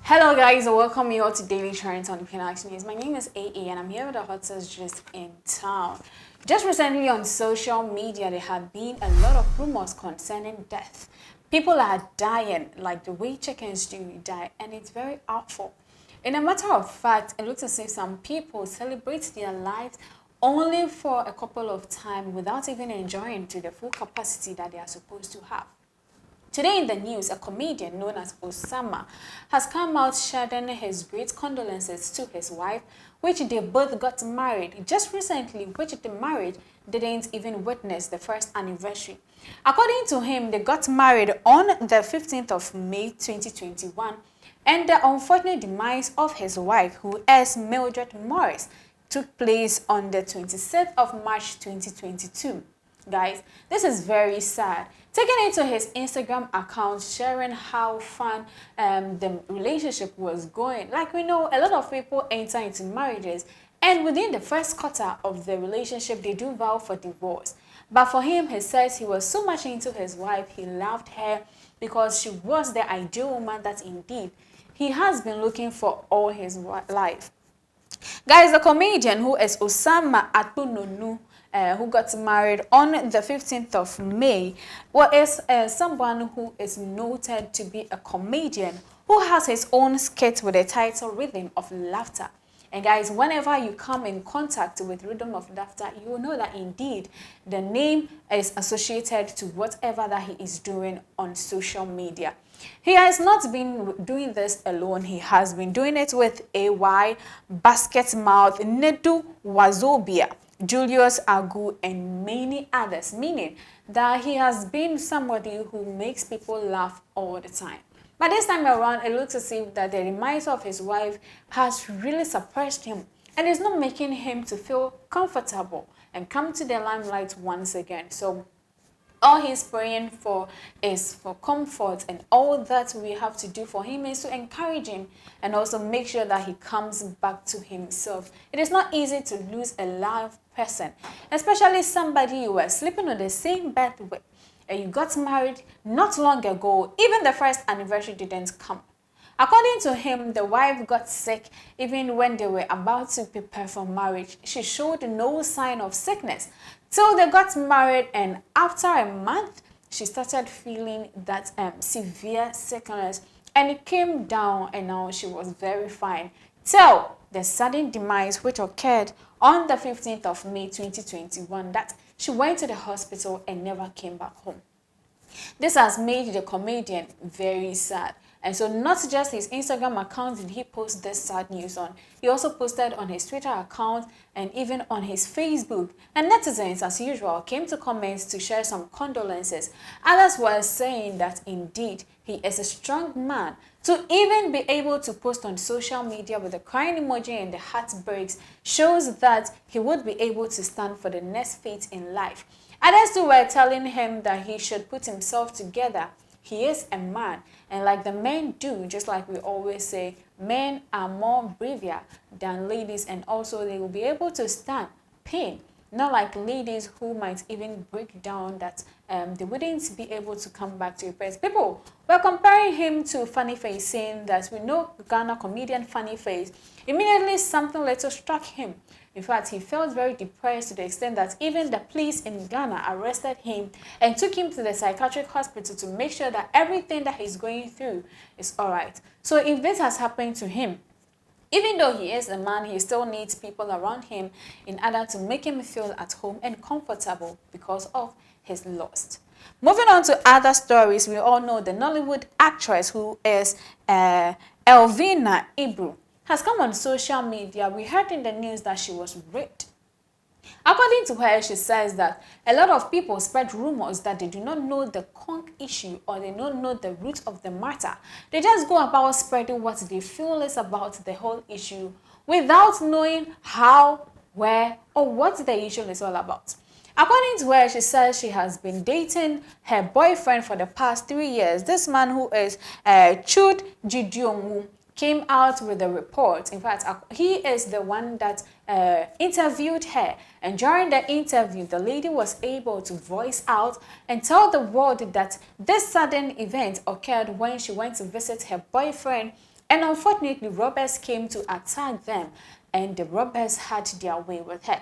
Hello guys, and welcome you all to Daily Trends on Pinax News. My name is AA and I'm here with the hottest just in town. Just recently on social media, there have been a lot of rumors concerning death. People are dying like the way chickens do die, and it's very awful. In a matter of fact, it looks as if some people celebrate their lives only for a couple of time without even enjoying to the full capacity that they are supposed to have. Today in the news, a comedian known as Osama has come out shedding his great condolences to his wife, which they both got married just recently, which the marriage didn't even witness the first anniversary. According to him, they got married on the 15th of May 2021, and the unfortunate demise of his wife, who is Mildred Morris, took place on the 26th of March 2022. Guys, this is very sad. Taking it to his Instagram account, sharing how fun the relationship was going. Like we know, a lot of people enter into marriages, and within the first quarter of the relationship, they do vow for divorce. But for him, he says he was so much into his wife, he loved her because she was the ideal woman that indeed he has been looking for all his life. Guys, the comedian who is Osama Atunonu, who got married on the 15th of May, is someone who is noted to be a comedian who has his own skit with the title Rhythm of Laughter. And guys, whenever you come in contact with Rhythm of Laughter, you will know that indeed the name is associated to whatever that he is doing on social media. He has not been doing this alone. He has been doing it with AY, Basket Mouth, Nedu Wazobia, Julius Agu, and many others, meaning that he has been somebody who makes people laugh all the time. But this time around, it looks as if that the demise of his wife has really suppressed him and is not making him to feel comfortable and come to the limelight once again. So all he's praying for is for comfort, and all that we have to do for him is to encourage him and also make sure that he comes back to himself. It is not easy to lose a live person, especially somebody you were sleeping on the same bed with, and you got married not long ago. Even the first anniversary didn't come. According to him, the wife got sick even when they were about to prepare for marriage. She showed no sign of sickness till they got married, and after a month, she started feeling that severe sickness, and it came down, and now she was very fine till the sudden demise which occurred on the 15th of May 2021, that she went to the hospital and never came back home. This has made the comedian very sad. And so not just his Instagram account did he post this sad news on, he also posted on his Twitter account and even on his Facebook. And netizens, as usual, came to comments to share some condolences. Others were saying that indeed he is a strong man. To even be able to post on social media with the crying emoji and the heart breaks shows that he would be able to stand for the next fate in life. Others too were telling him that he should put himself together. He is a man, and like the men do, just like we always say, men are more braver than ladies, and also they will be able to stand pain. Not like ladies who might even break down, that they wouldn't be able to come back to your place. People were comparing him to Funny Face, saying that we know Ghana comedian Funny Face. Immediately something little struck him. In fact, he felt very depressed to the extent that even the police in Ghana arrested him and took him to the psychiatric hospital to make sure that everything that he's going through is all right. So if this has happened to him, even though he is a man, he still needs people around him in order to make him feel at home and comfortable because of his loss. Moving on to other stories, we all know the Nollywood actress who is Elvina Ibru has come on social media. We heard in the news that she was raped. According to her, she says that a lot of people spread rumors that they do not know the conk issue or they don't know the root of the matter. They just go about spreading what they feel is about the whole issue without knowing how, where, or what the issue is all about. According to her, she says she has been dating her boyfriend for the past 3 years. This man, who is Chud Jidyongu, came out with a report. In fact, he is the one that interviewed her, and during the interview, the lady was able to voice out and tell the world that this sudden event occurred when she went to visit her boyfriend And unfortunately, robbers came to attack them, and the robbers had their way with her.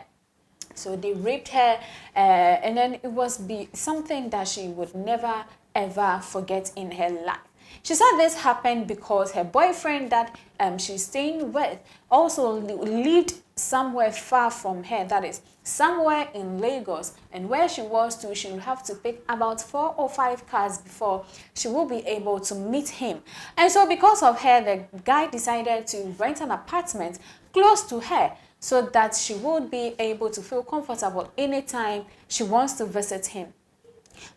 So they raped her, and then it was something that she would never ever forget in her life. She said this happened because her boyfriend that she's staying with also lived somewhere far from her, that is somewhere in Lagos, and where she was to, she would have to pick about 4 or 5 cars before she will be able to meet him. And so because of her, the guy decided to rent an apartment close to her so that she would be able to feel comfortable anytime she wants to visit him.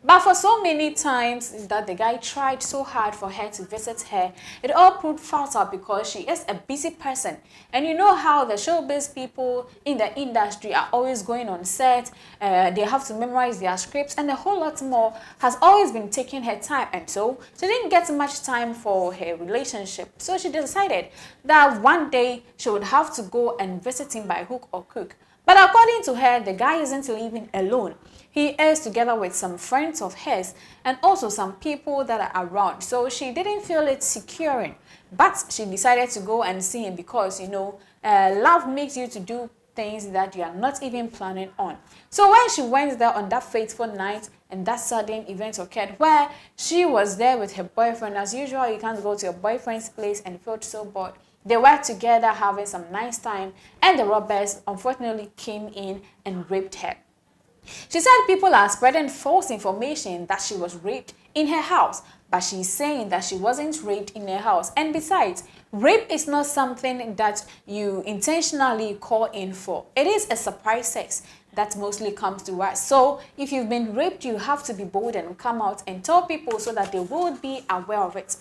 But for so many times that the guy tried so hard for her to visit her, it all proved fatal because she is a busy person. And you know how the showbiz people in the industry are always going on set, they have to memorize their scripts, and a whole lot more has always been taking her time. And so she didn't get much time for her relationship. So she decided that one day she would have to go and visit him by hook or crook. But according to her, the guy isn't living alone. He is together with some friends of hers and also some people that are around. So she didn't feel it securing, but she decided to go and see him because, you know, love makes you to do things that you are not even planning on. So when she went there on that fateful night and that sudden event occurred where she was there with her boyfriend, as usual, you can't go to your boyfriend's place and felt so bored. They were together having some nice time, and the robbers unfortunately came in and raped her. She said people are spreading false information that she was raped in her house, but she's saying that she wasn't raped in her house. And besides, rape is not something that you intentionally call in for. It is a surprise sex that mostly comes to us. So if you've been raped, you have to be bold and come out and tell people so that they will be aware of it.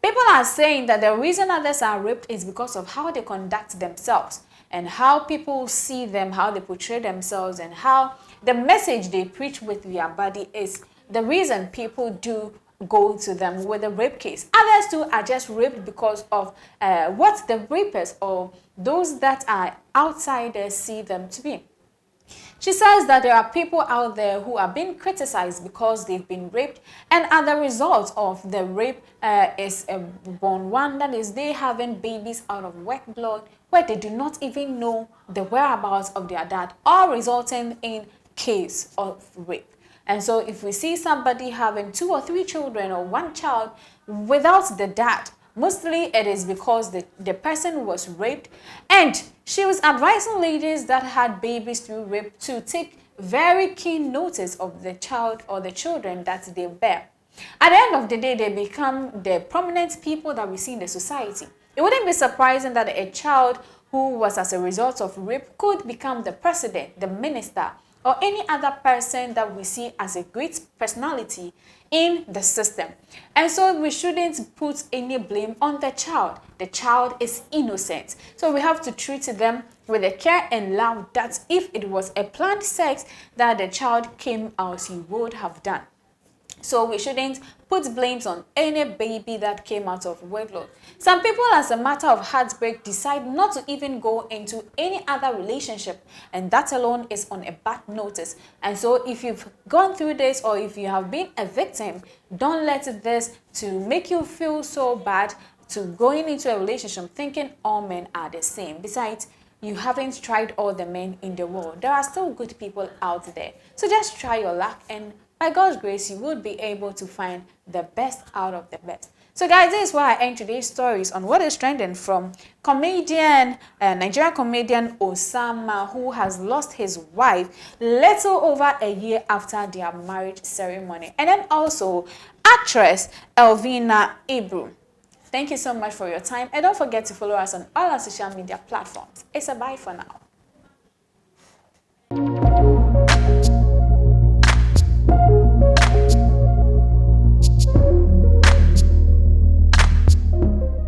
People are saying that the reason others are raped is because of how they conduct themselves and how people see them, how they portray themselves, and how the message they preach with their body is the reason people do go to them with a rape case. Others too are just raped because of what the rapers or those that are outsiders see them to be. She says that there are people out there who are being criticized because they've been raped, and as a result of the rape is a born one, that is they having babies out of wet blood where they do not even know the whereabouts of their dad, all resulting in case of rape. And so if we see somebody having 2 or 3 children or 1 child without the dad, mostly it is because the person was raped, and she was advising ladies that had babies through rape to take very keen notice of the child or the children that they bear. At the end of the day, they become the prominent people that we see in the society. It wouldn't be surprising that a child who was as a result of rape could become the president, the minister, or any other person that we see as a great personality in the system. And so we shouldn't put any blame on the child. The child is innocent. So we have to treat them with the care and love that if it was a planned sex that the child came out, he would have done. So we shouldn't put blames on any baby that came out of wedlock. Some people, as a matter of heartbreak, decide not to even go into any other relationship, and that alone is on a bad notice. And so if you've gone through this or if you have been a victim, don't let this to make you feel so bad to going into a relationship thinking all men are the same. Besides, you haven't tried all the men in the world. There are still good people out there. So just try your luck, and by God's grace, you would be able to find the best out of the best. So guys, this is why I end today's stories on what is trending from Nigerian comedian Osama, who has lost his wife little over a year after their marriage ceremony. And then also actress Elvina Ibru. Thank you so much for your time. And don't forget to follow us on all our social media platforms. It's a bye for now.